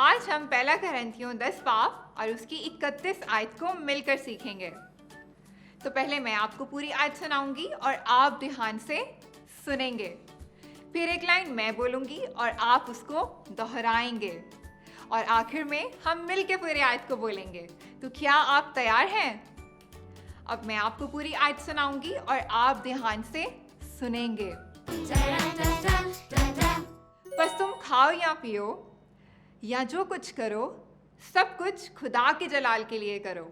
आज हम पहला करंथियों 10 पाप और उसकी 31 आयत को मिलकर सीखेंगे। तो पहले मैं आपको पूरी आयत सुनाऊंगी और आप ध्यान से सुनेंगे। फिर एक लाइन मैं बोलूंगी और आप उसको दोहराएंगे और आखिर में हम मिलकर पूरी आयत को बोलेंगे। तो क्या आप तैयार हैं? अब मैं आपको पूरी आयत सुनाऊंगी और आप ध्यान से सुनेंगे। बस तुम खाओ या पियो या जो कुछ करो, सब कुछ खुदा के जलाल के लिए करो।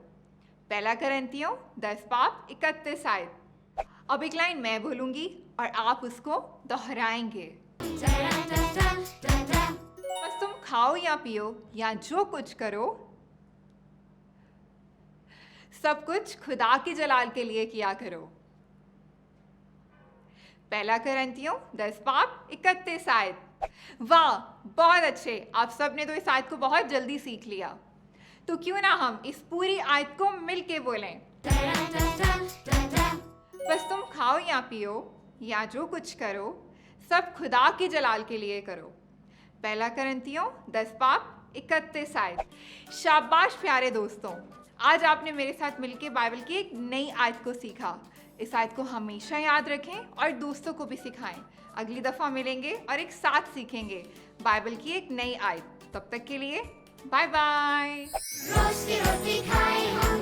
पहला करंथियों 10 पाप 31 आयत। अब एक लाइन मैं बोलूंगी और आप उसको दोहराएंगे। बस तुम खाओ या पियो या जो कुछ करो, सब कुछ खुदा के जलाल के लिए किया करो। पहला करंथियों 10 पाप 31 आयत। वाह, बहुत अच्छे, आप सबने तो इस आयत को बहुत जल्दी सीख लिया। तो क्यों ना हम इस पूरी आयत को मिलके बोलें। बस तुम खाओ या पियो या जो कुछ करो, सब खुदा के जलाल के लिए करो। पहला करंथियों 10 पाप 31 आयत। शाबाश प्यारे दोस्तों, आज आपने मेरे साथ मिलके बाइबल की एक नई आयत को सीखा। इस आयत को हमेशा याद रखें और दोस्तों को भी सिखाएं। अगली दफा मिलेंगे और एक साथ सीखेंगे बाइबल की एक नई आयत। तब तक के लिए बाय बाय। रोज की रोटी खाए हम